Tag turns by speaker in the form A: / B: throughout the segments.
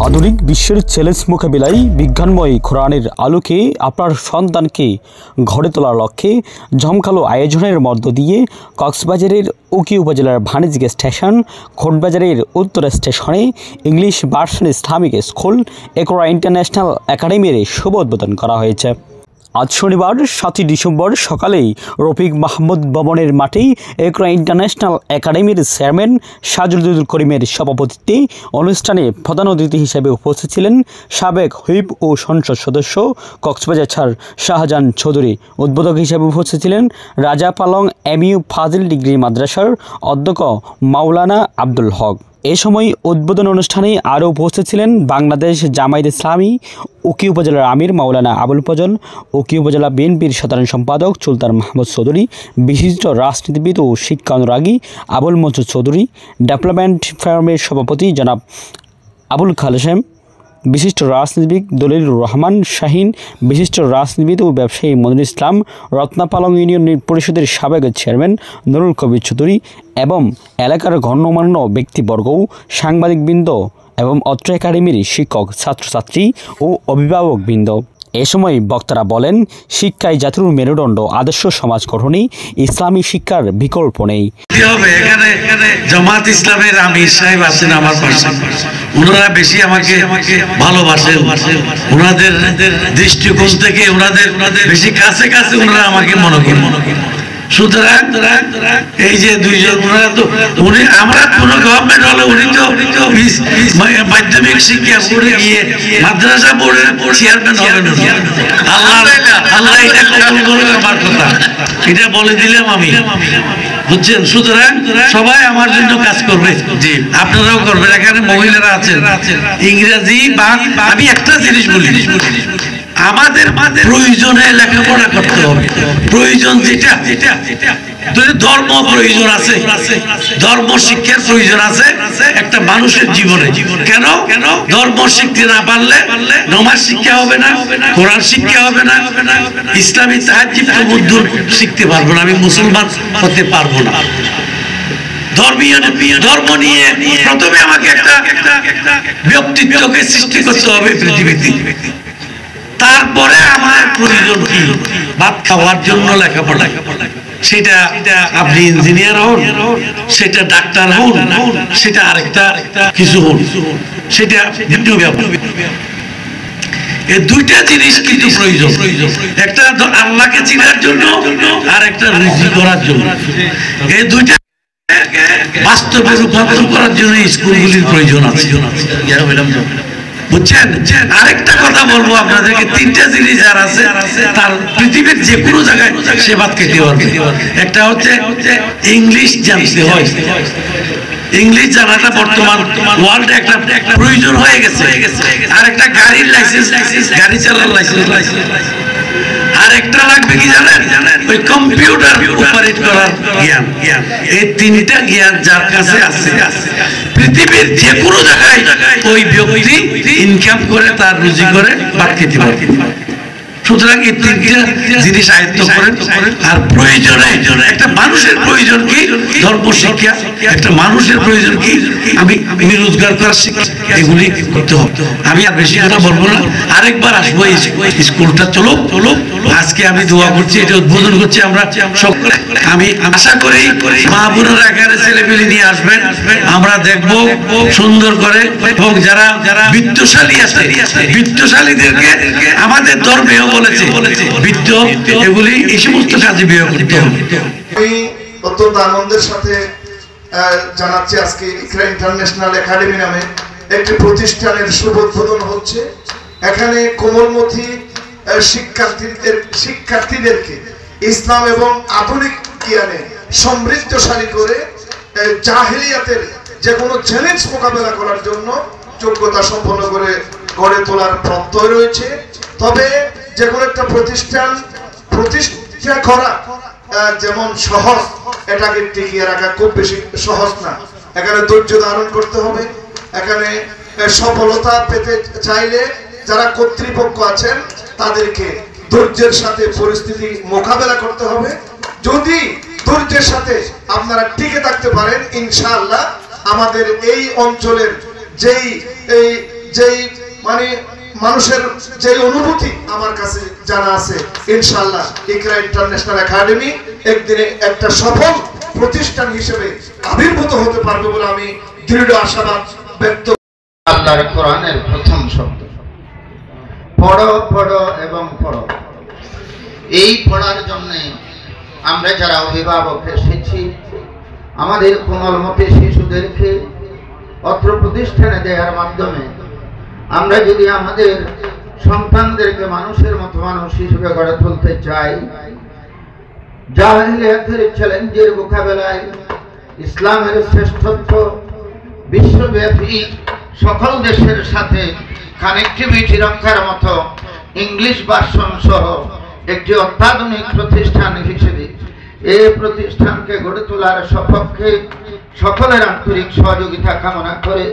A: আধুনিক বিশ্বের চ্যালেঞ্জ মোকাবিলায় বিজ্ঞানময় কোরআনের আলোকে আপনার সন্তানকে গড়ে তোলার লক্ষ্যে জমকালো আয়োজনের মধ্য দিয়ে কক্সবাজারের উকি উপজেলার বাণিজ্যিক স্টেশন খোটবাজারের উত্তর স্টেশনে English version Islamic school Ekra international একাডেমির শুভ উদ্বোধন করা হয়েছে। আজ শনিবার 7 ডিসেম্বর সকালেই রফিক মাহমুদ ভবনের মাঠেই একরা ইন্টারন্যাশনাল একাডেমির চেয়ারম্যান সাজুদুল করিমের সভাপতিত্বে অনুষ্ঠানে প্রধান অতিথি হিসেবে উপস্থিত ছিলেন সাবেক হুইপ ও সংসদ সদস্য কক্সবাজার শাহজাহান চৌধুরী। উদ্বোধক হিসেবে উপস্থিত ছিলেন রাজা পালং এমইউ ফাজিল ডিগ্রি মাদ্রাসার অধ্যক্ষ মাওলানা আব্দুল হক। এ সময় উদ্বোধন অনুষ্ঠানে আরও উপস্থিত ছিলেন বাংলাদেশ জামায়াত ইসলামী উকি উপজেলার আমির মাওলানা আবুল ফজল, উকি উপজেলা বিএনপির সাধারণ সম্পাদক সুলতান মাহমুদ চৌধুরী, বিশিষ্ট রাজনীতিবিদ ও শিক্ষা অনুরাগী আবুল মনসুর চৌধুরী, ডেভেলপমেন্ট ফোরামের সভাপতি জনাব আবুল খালেসেম, বিশিষ্ট রাজনীতিবিদ দলিলুর রহমান শাহিন, বিশিষ্ট রাজনীতিবিদ ও ব্যবসায়ী মনিরুল ইসলাম, রত্নাপালং ইউনিয়ন পরিষদের সাবেক চেয়ারম্যান নুরুল কবির চৌধুরী এবং এলাকার গণ্যমান্য ব্যক্তিবর্গও, সাংবাদিকবৃন্দ এবং অত্র একাডেমির শিক্ষক, ছাত্রছাত্রী ও অভিভাবকবৃন্দ। এ সময় বক্তারা বলেন, শিক্ষাই জাতির মেরুদণ্ড, আদর্শ সমাজ গঠনে ইসলামী শিক্ষার বিকল্প নেই।
B: জামাত ইসলামের আমির সাহেব আছেন আমার পাশে, ওনারা বেশি আমাকে ভালোবাসেন, ওনাদের দৃষ্টিকোণ থেকে ওনাদের বেশি কাছে কাছে ওনারা আমাকে মনে করেন। সুতরাং এই যে দুইজন ওনারা তো উনি আমরা কোনো গভর্নমেন্ট হলে উনি তো মাধ্যমিক শিক্ষা বোর্ডে গিয়ে মাদ্রাসা বোর্ডের চেয়ারম্যান হবেন। আল্লাহ এটা কবুল করুন, আমার কথা এটা বলে দিলাম আমি, বুঝছেন? সুতরাং সবাই আমার জন্য কাজ করবে, জি আপনারাও করবেন। এখানে মহিলারা আছেন, ইংরেজি বা আমি একটা জিনিস বলি, আমাদের প্রয়োজনে লেখাপড়া করতে হবে। প্রয়োজন যেটা ধর্ম প্রয়োজন আছে, ধর্ম শিক্ষার প্রয়োজন আছে একটা মানুষের জীবনে। কেন ধর্ম শিখতে না পারলে নামাজ শিক্ষা হবে না, কোরআন শিক্ষা হবে না, ইসলামী তাহাজ্জুদ তাওয়াজ্জুহ শিখতে পারবো না, আমি মুসলমান হতে পারবো না। ধর্ম নিয়ে প্রথমে আমাকে একটা ব্যক্তিত্বকে সৃষ্টি করতে হবে পৃথিবীতে। তারপরে আমার প্রয়োজন কি? ভাত খাওয়ার জন্য লেখাপড়া, সেটা আপনি ইঞ্জিনিয়ার হন, সেটা ডাক্তার হন, সেটা আরেকটা কিছু হন, সেটা ভিন্ন ব্যাপার। এই দুইটা জিনিস কিন্তু প্রয়োজন, একটা আল্লাহকে চিনার জন্য আর একটা রুজি করার জন্য। এই দুইটা বাস্তবে রূপান্তর করার জন্য স্কুলগুলির প্রয়োজন আছে, বুঝছেন? আরেকটা কথা বলবো আপনাদেরকে, তিনটা জিনিস যার আছে তার পৃথিবীর যে কোনো জায়গায় সে ভাত খেতে পারবে। একটা হচ্ছে ইংলিশ জানতে হয়, ইংলিশ জানাটা বর্তমান ওয়ার্ল্ডে একটা প্রয়োজন হয়ে গেছে। আর একটা গাড়ির লাইসেন্স, গাড়ি চালানোর লাইসেন্স। আর একটা লাগবে কি জানেন? ওই কম্পিউটার অপারেট করার জ্ঞান। এই তিনটা জ্ঞান যার কাছে আছে, পৃথিবীর যে কোনো জায়গায় ওই ব্যক্তি ইনকাম করে, তার রুজি করে ভাত খেতে পারে। সুতরাং এই তিনটা জিনিস আয়ত্ত করেন। আর প্রয়োজনে একটা মানুষের প্রয়োজন কি? ধর্ম শিক্ষা। একটা মানুষের প্রয়োজন কি? আমি রোজগার করার শিক্ষা, এগুলি করতে হবে। আমি আর বেশি কথা বলবো না, আরেকবার আসবো। এই স্কুলটা চলো। আজকে আমি দোয়া করছি, এটা উদ্বোধন করছি আমরা সকলে। আমি আশা করি মা বোনেরা এখানে ছেলেপেলে নিয়ে আসবেন, আমরা দেখবো সুন্দর করে। এবং যারা বিত্তশালী আছে, বিত্তশালীদেরকে আমাদের ধর্মেও বলেছে বিত্ত এগুলি এই সমস্ত কাজে বিয়োগ করতে হবে।
C: আমি অত্যন্ত আনন্দের সাথে জানাচ্ছি আজকে ইকরা ইন্টারন্যাশনাল একাডেমি নামে একটি প্রতিষ্ঠানের শুভ উদ্বোধন হচ্ছে। এখানে কোমলমতি শিক্ষার্থীদেরকে ইসলাম এবং আধুনিক জ্ঞানে সমৃদ্ধশালী করে জাহেলিয়াতের যে কোনো চ্যালেঞ্জ মোকাবেলা করার জন্য যোগ্যতা সম্পন্ন করে গড়ে তোলার প্রত্যয় রয়েছে। তবে যে কোনো একটা প্রতিষ্ঠা করা যেমন সহজ, এটাকে টিকিয়ে রাখা খুব বেশি সহজ না। এখানে ধৈর্য ধারণ করতে হবে। এখানে সফলতা পেতে চাইলে যারা কর্তৃপক্ষ আছেন তাদেরকে ধৈর্যের সাথে পরিস্থিতি মোকাবেলা করতে হবে। যদি ধৈর্যের সাথে আপনারা টিকে থাকতে পারেন, ইনশাআল্লাহ আমাদের এই অঞ্চলের যেই যেই মানে মানুষের যে অনুভূতি আমার কাছে জানা আছে, ইনশাআল্লাহ ইকরা ইন্টারন্যাশনাল একাডেমি একদিনে একটা সফল প্রতিষ্ঠান হিসেবে আবির্ভূত হতে পারবে বলে আমি দৃঢ় আশাবাদ ব্যক্ত।
D: আল্লাহর কোরআনের প্রথম শব্দ পড়ো পড়ো এবং পড়ো। এই পড়ার জন্য আমরা যারা অভিভাবক এসেছি, আমাদের কোমলমতি শিশুদেরকে অত্র প্রতিষ্ঠানে দেওয়ার মাধ্যমে আমরা যদি আমাদের সন্তানদেরকে মানুষের মতো মানুষ হিসেবে গড়ে তুলতে চাই, জাহিলিয়াতের চ্যালেঞ্জের মোকাবেলায় ইসলামের শ্রেষ্ঠত্ব বিশ্বব্যাপী সকল দেশের সাথে কানেক্টিভিটি রক্ষার মতো ইংলিশ ভার্সন সহ একটি অত্যাধুনিক প্রতিষ্ঠান হিসেবে এই প্রতিষ্ঠানকে গড়ে তোলার সপক্ষে সকলের আন্তরিক সহযোগিতা কামনা করে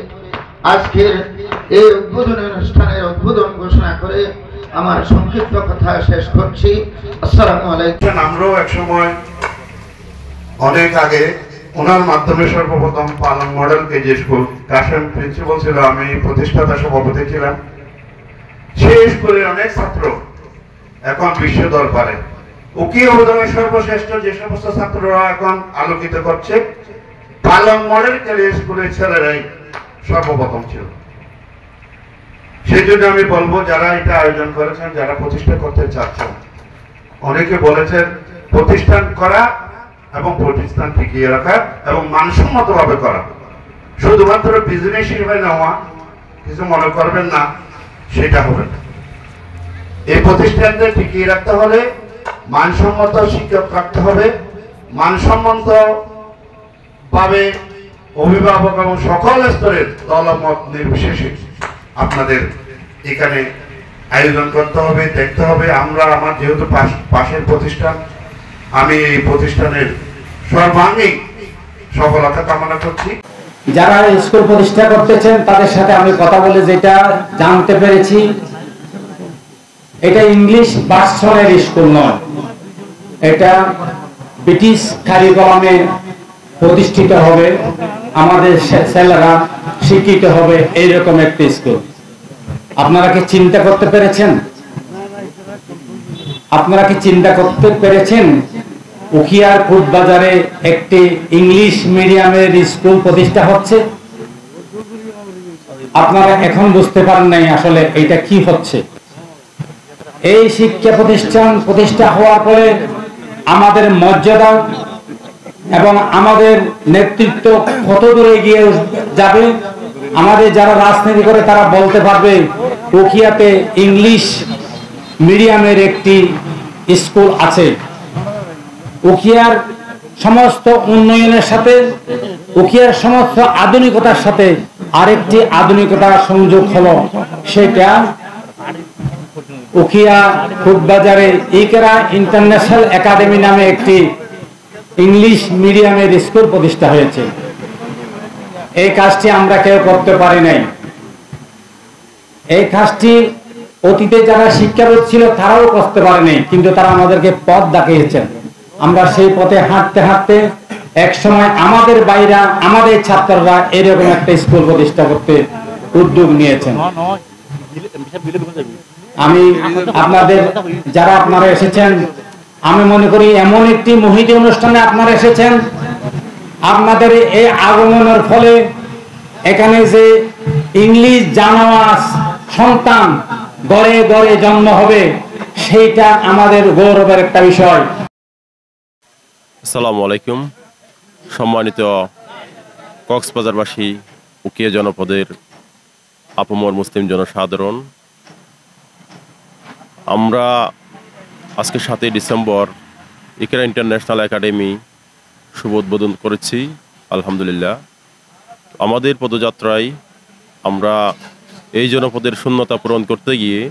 D: আজকের এই উদ্বোধনী অনুষ্ঠানের উদ্বোধন ঘোষণা করে আমার সংক্ষিপ্ত কথা শেষ করছি। আসসালামু আলাইকুম।
E: আমরাও একসময় অনেক আগে ওনার মাধ্যমে সর্বপ্রথম পালং model KG school, Kashem principal ছিল, আমি প্রতিষ্ঠাতা সভাপতি ছিলাম। সেই স্কুলের অনেক ছাত্র এখন বিশ্ব দরবারে উকি অবদানের সর্বশ্রেষ্ঠ যে সমস্ত ছাত্ররা এখন আলোকিত করছে, পালং মডেল কেজি স্কুলের ছেলেরাই সর্বপ্রথম ছিল। সেই জন্য আমি বলবো, যারা এটা আয়োজন করেছেন, যারা প্রতিষ্ঠা করতে চাচ্ছেন, অনেকে বলেছেন প্রতিষ্ঠান করা এবং প্রতিষ্ঠান টিকিয়ে রাখা এবং মানসম্মত ভাবে করা, শুধুমাত্র বিজনেস হিসেবে নেওয়া কিছু মনে করবেন না, সেটা হবে না। এই প্রতিষ্ঠানকে টিকিয়ে রাখতে হলে মানসম্মত শিক্ষক রাখতে হবে, মানসম্মত ভাবে অভিভাবক এবং সকল স্তরের দলমত নির্বিশেষে আপনাদের এখানে আয়োজন করতে হবে, দেখতে হবে। আমরা আমার যেহেতু পাশের প্রতিষ্ঠান, আমি এই প্রতিষ্ঠানের সর্বাঙ্গীন সফলতা কামনা করছি।
F: যারা স্কুল প্রতিষ্ঠা করতেছেন তাদের সাথে আমি কথা বলে যেটা জানতে পেরেছি, এটা ইংলিশ ভার্সনের স্কুল নয়, এটা ব্রিটিশ কারিকুলামে প্রতিষ্ঠিত হবে, আমাদের ছেলেরা শিক্ষিত হবে, এইরকম একটা স্কুল। আপনারা কি চিন্তা করতে পেরেছেন? আপনারা কি চিন্তা করতে পেরেছেন উখিয়ার ফুড বাজারে একটি ইংলিশ মিডিয়ামের স্কুল প্রতিষ্ঠা হচ্ছে? আপনারা এখন বুঝতে পারেন নাই আসলে এটা কি হচ্ছে। এই শিক্ষা প্রতিষ্ঠান প্রতিষ্ঠা হওয়ার পরে আমাদের মর্যাদা এবং আমাদের নেতৃত্ব কত দূরে এগিয়ে যাবে, আমাদের যারা রাজনীতি করে তারা বলতে পারবে উখিয়াতে ইংলিশ মিডিয়ামের একটি স্কুল আছে। উখিয়ার সমস্ত উন্নয়নের সাথে, উখিয়ার সমস্ত আধুনিকতার সাথে আরেকটি আধুনিকতার সংযোগ হলো, সেটা উখিয়া ফুড বাজারে ইকরা ইন্টারন্যাশনাল একাডেমি নামে একটি ইংলিশ মিডিয়ামের স্কুল প্রতিষ্ঠা হয়েছে। এই কাজটি আমরা কেউ করতে পারি নাই। এই কাজটি অতীতে যারা শিক্ষাবিদ ছিল তারাও করতে পারেনি, কিন্তু তারা আমাদেরকে পথ দেখিয়েছেন। আমরা সেই পথে হাঁটতে হাঁটতে এক সময় আমাদের বাইরা, আমাদের ছাত্ররা এরকম একটা স্কুল প্রতিষ্ঠা করতে উদ্যোগ নিয়েছেন। আমি আপনাদের যারা আপনারা এসেছেন, আমি মনে করি এমন একটি মুহিত অনুষ্ঠানে আপনারা এসেছেন, আপনাদের এই আগমনের ফলে এখানে যে ইংলিশ জানোয়াজ সন্তান গড়ে গড়ে জন্ম হবে, সেইটা আমাদের গৌরবের একটা বিষয়।
G: আসসালামু আলাইকুম। সম্মানিত কক্সবাজারবাসী, উকিয়া জনপদের আপামর মুসলিম জনসাধারণ, আমরা আজকে 7 ডিসেম্বর ইকরা ইন্টারন্যাশনাল একাডেমি শুভ উদ্বোধন করেছি। আলহামদুলিল্লাহ, আমাদের পদযাত্রায় আমরা এই জনপদের শূন্যতা পূরণ করতে গিয়ে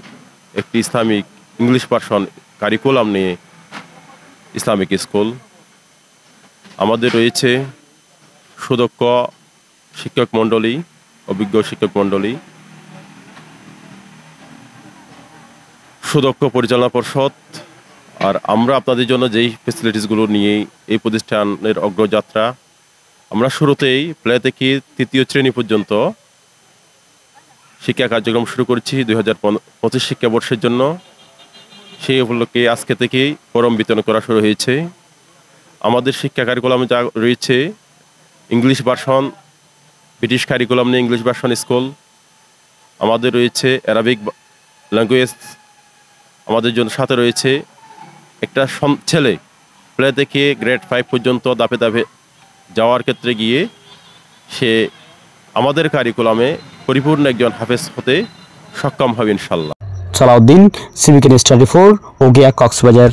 G: একটি ইসলামিক ইংলিশ ভার্সন কারিকুলাম নিয়ে ইসলামিক স্কুল, আমাদের রয়েছে সুদক্ষ শিক্ষক মণ্ডলী, অভিজ্ঞ শিক্ষক মণ্ডলী, সুদক্ষ পরিচালনা পর্ষদ, আর আমরা আপনাদের জন্য যেই ফেসিলিটিসগুলো নিয়ে এই প্রতিষ্ঠানের অগ্রযাত্রা, আমরা শুরুতেই প্লে থেকে 3য় শ্রেণী পর্যন্ত শিক্ষা কার্যক্রম শুরু করেছি 2025 শিক্ষাবর্ষের জন্য। সেই উপলক্ষে আজকে থেকেই ফরম বিতরণ করা শুরু হয়েছে। আমাদের শিক্ষা কারিকুলামে যা রয়েছে ইংলিশ ভার্সন, ব্রিটিশ কারিকুলাম নিয়ে ইংলিশ ভার্সন স্কুল, আমাদের রয়েছে অ্যারাবিক ল্যাঙ্গুয়েজ, আমাদের জন্য সাথে রয়েছে একটা ছেলে প্লে থেকে গ্রেড 5 পর্যন্ত ধাপে ধাপে যাওয়ার ক্ষেত্রে গিয়ে সে আমাদের কারিকুলামে পরিপূর্ণ একজন হাফেজ হতে সক্ষম হবে ইনশাল্লাহ।
A: Salauddin, Civic News 24, Ukhia, Cox's Bazar.